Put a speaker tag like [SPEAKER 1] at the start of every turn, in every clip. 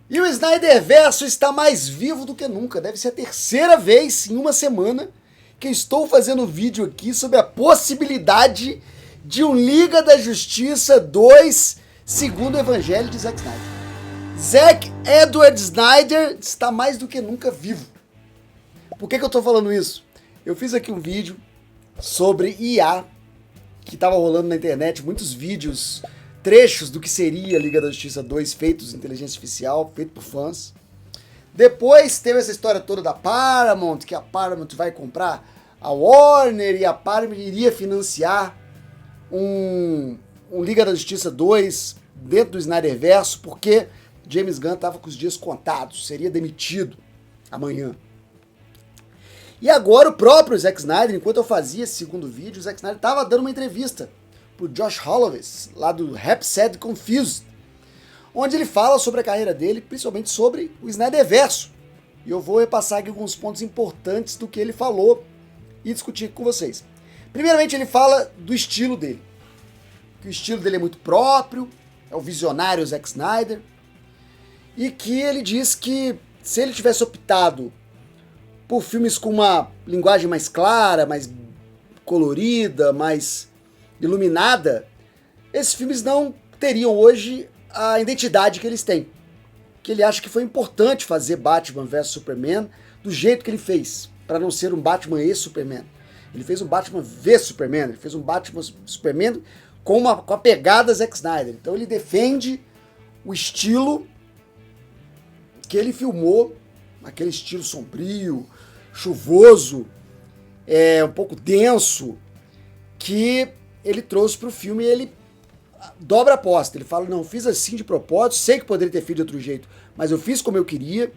[SPEAKER 1] E o Snyderverso está mais vivo do que nunca. Deve ser a terceira vez em uma semana que eu estou fazendo um vídeo aqui sobre a possibilidade de um Liga da Justiça 2 segundo o Evangelho de Zack Snyder. Zack Edward Snyder está mais do que nunca vivo. Por que eu estou falando isso? Eu fiz aqui um vídeo sobre IA que estava rolando na internet, muitos vídeos, trechos do que seria a Liga da Justiça 2 feitos em inteligência artificial, feito por fãs. Depois teve essa história toda da Paramount, que a Paramount vai comprar a Warner e a Paramount iria financiar um Liga da Justiça 2 dentro do Snyderverso, porque James Gunn estava com os dias contados, seria demitido amanhã. E agora o próprio Zack Snyder, enquanto eu fazia esse segundo vídeo, o Zack Snyder estava dando uma entrevista pro Josh Holloway, lá do Rhapsody Confused, onde ele fala sobre a carreira dele, principalmente sobre o Snyderverso. E eu vou repassar aqui alguns pontos importantes do que ele falou e discutir com vocês. Primeiramente, ele fala do estilo dele. Que o estilo dele é muito próprio, é o visionário Zack Snyder, e que ele diz que se ele tivesse optado por filmes com uma linguagem mais clara, mais colorida, mais iluminada, esses filmes não teriam hoje a identidade que eles têm. Que ele acha que foi importante fazer Batman vs Superman do jeito que ele fez, para não ser um Batman e Superman. Ele fez um Batman v Superman, ele fez um Batman Superman com a pegada Zack Snyder. Então ele defende o estilo que ele filmou, aquele estilo sombrio, chuvoso, um pouco denso, que ele trouxe para o filme e ele dobra a aposta. Ele fala, não, fiz assim de propósito, sei que poderia ter feito de outro jeito, mas eu fiz como eu queria,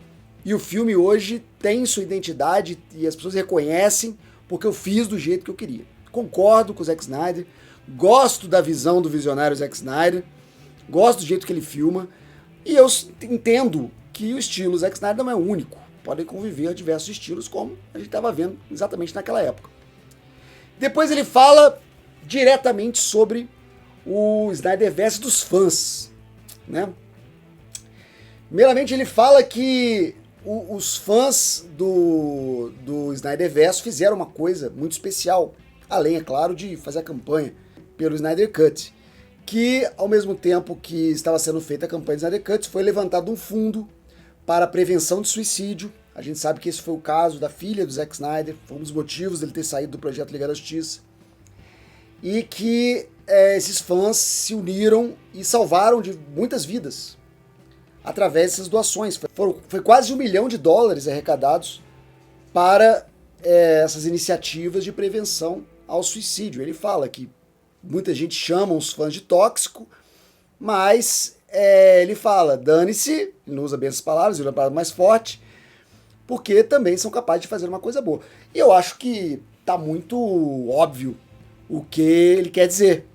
[SPEAKER 1] e o filme hoje tem sua identidade e as pessoas reconhecem porque eu fiz do jeito que eu queria. Concordo com o Zack Snyder, gosto da visão do visionário Zack Snyder, gosto do jeito que ele filma, e eu entendo que o estilo Zack Snyder não é único. Podem conviver diversos estilos, como a gente estava vendo exatamente naquela época. Depois ele fala diretamente sobre o Snyderverse dos fãs, né? Primeiramente ele fala que os fãs do Snyderverse fizeram uma coisa muito especial, além, é claro, de fazer a campanha pelo Snyder Cut, que ao mesmo tempo que estava sendo feita a campanha do Snyder Cut, foi levantado um fundo para a prevenção de suicídio. A gente sabe que esse foi o caso da filha do Zack Snyder, foi um dos motivos dele ter saído do projeto Liga da Justiça, e que esses fãs se uniram e salvaram de muitas vidas através dessas doações. Foi quase $1 milhão arrecadados para essas iniciativas de prevenção ao suicídio. Ele fala que muita gente chama os fãs de tóxico, mas ele fala, dane-se, ele não usa bem essas palavras, ele usa uma palavra mais forte, porque também são capazes de fazer uma coisa boa. E eu acho que tá muito óbvio o que ele quer dizer.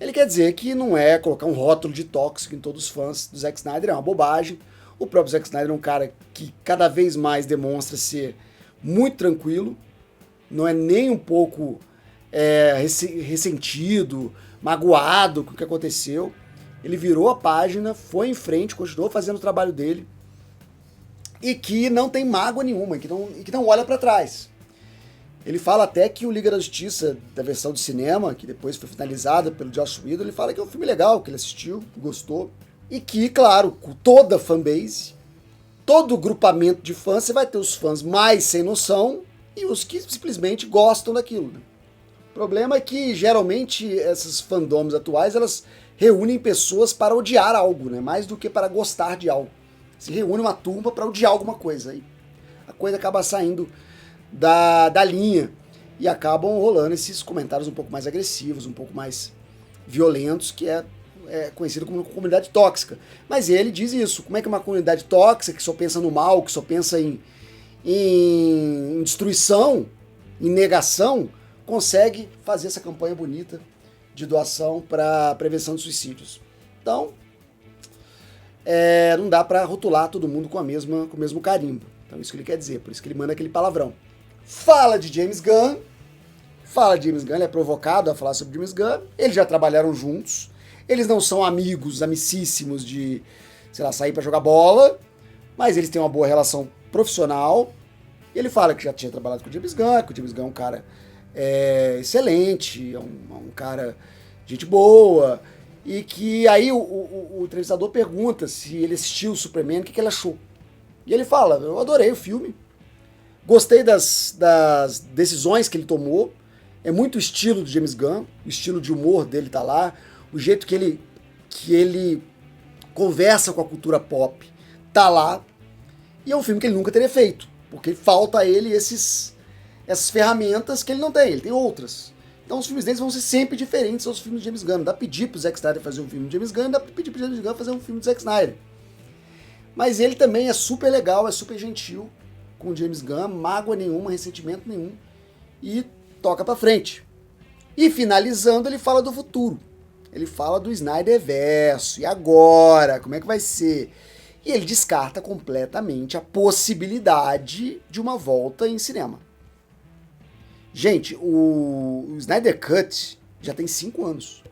[SPEAKER 1] Ele quer dizer que não é colocar um rótulo de tóxico em todos os fãs do Zack Snyder, é uma bobagem. O próprio Zack Snyder é um cara que cada vez mais demonstra ser muito tranquilo, não é nem um pouco ressentido, magoado com o que aconteceu. Ele virou a página, foi em frente, continuou fazendo o trabalho dele, e que não tem mágoa nenhuma, e que não olha para trás. Ele fala até que o Liga da Justiça, da versão de cinema, que depois foi finalizada pelo Joss Whedon, ele fala que é um filme legal, que ele assistiu, gostou, e que, claro, com toda a fanbase, todo grupamento de fãs, você vai ter os fãs mais sem noção e os que simplesmente gostam daquilo. O problema é que, geralmente, essas fandoms atuais, elas reúnem pessoas para odiar algo, né? Mais do que para gostar de algo. Se reúne uma turma para odiar alguma coisa, e a coisa acaba saindo da linha e acabam rolando esses comentários um pouco mais agressivos, um pouco mais violentos, que é conhecido como uma comunidade tóxica. Mas ele diz isso, como é que uma comunidade tóxica, que só pensa no mal, que só pensa em destruição, em negação, consegue fazer essa campanha bonita de doação para prevenção de suicídios. Então, não dá para rotular todo mundo com o mesmo carimbo. Então, isso que ele quer dizer, por isso que ele manda aquele palavrão. Fala de James Gunn, ele é provocado a falar sobre James Gunn, eles já trabalharam juntos, eles não são amigos, amicíssimos de, sei lá, sair pra jogar bola, Mas eles têm uma boa relação profissional. E ele fala que já tinha trabalhado com o James Gunn, que o James Gunn é um cara excelente, é um cara gente boa. E que aí o entrevistador pergunta se ele assistiu o Superman, o que ele achou. E ele fala, eu adorei o filme, gostei das decisões que ele tomou, é muito o estilo do James Gunn, o estilo de humor dele tá lá, o jeito que ele conversa com a cultura pop tá lá, e é um filme que ele nunca teria feito, porque falta a ele essas ferramentas que ele não tem, ele tem outras. Então os filmes deles vão ser sempre diferentes aos filmes de James Gunn. Não dá pra pedir pro Zack Snyder fazer um filme de James Gunn, não dá pra pedir pro James Gunn fazer um filme de Zack Snyder. Mas ele também é super legal, é super gentil com o James Gunn, mágoa nenhuma, ressentimento nenhum, e toca pra frente. E finalizando, ele fala do futuro. Ele fala do Snyderverso, e agora? Como é que vai ser? E ele descarta completamente a possibilidade de uma volta em cinema. Gente, o Snyder Cut já tem 5 anos.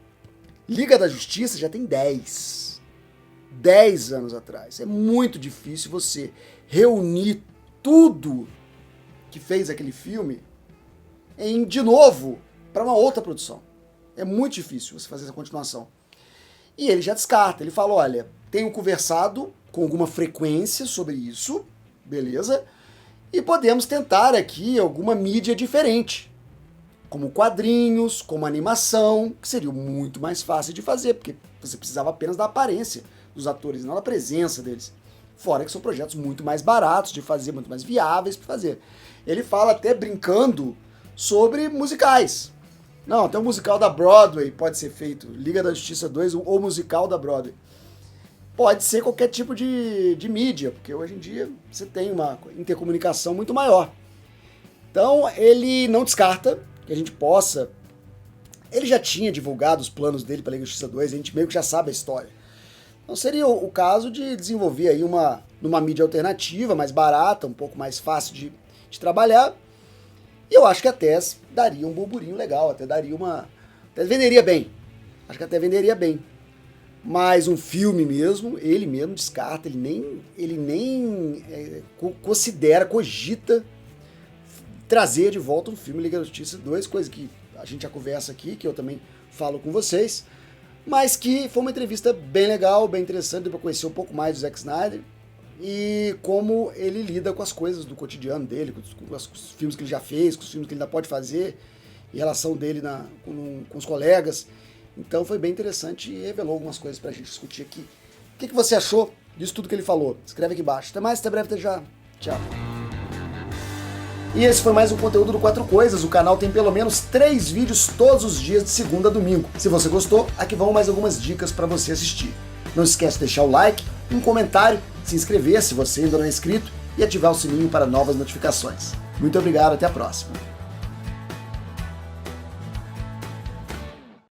[SPEAKER 1] Liga da Justiça já tem 10. 10 anos atrás. É muito difícil você reunir tudo que fez aquele filme de novo para uma outra produção. É muito difícil você fazer essa continuação. E ele já descarta. Ele fala, olha, tenho conversado com alguma frequência sobre isso, beleza? E podemos tentar aqui alguma mídia diferente, como quadrinhos, como animação, que seria muito mais fácil de fazer, porque você precisava apenas da aparência dos atores, não da presença deles. Fora que são projetos muito mais baratos de fazer, muito mais viáveis para fazer. Ele fala até brincando sobre musicais. Não, tem um musical da Broadway, pode ser feito, Liga da Justiça 2, ou musical da Broadway. Pode ser qualquer tipo de mídia, porque hoje em dia você tem uma intercomunicação muito maior. Então ele não descarta que a gente possa... Ele já tinha divulgado os planos dele para a Liga da Justiça 2, a gente meio que já sabe a história. Então seria o caso de desenvolver aí numa mídia alternativa, mais barata, um pouco mais fácil de trabalhar. E eu acho que até daria um burburinho legal, até venderia bem. Acho que até venderia bem. Mas um filme mesmo, ele mesmo descarta, ele nem cogita trazer de volta um filme Liga da Justiça 2, coisa que a gente já conversa aqui, que eu também falo com vocês, mas que foi uma entrevista bem legal, bem interessante para conhecer um pouco mais do Zack Snyder e como ele lida com as coisas do cotidiano dele, com os filmes que ele já fez, com os filmes que ele ainda pode fazer, em relação dele com os colegas. Então foi bem interessante e revelou algumas coisas pra gente discutir aqui. O que você achou disso tudo que ele falou? Escreve aqui embaixo. Até mais, até breve, até já. Tchau. E esse foi mais um conteúdo do 4 Coisas. O canal tem pelo menos 3 vídeos todos os dias de segunda a domingo. Se você gostou, aqui vão mais algumas dicas para você assistir. Não esquece de deixar o like, um comentário, se inscrever se você ainda não é inscrito e ativar o sininho para novas notificações. Muito obrigado, até a próxima.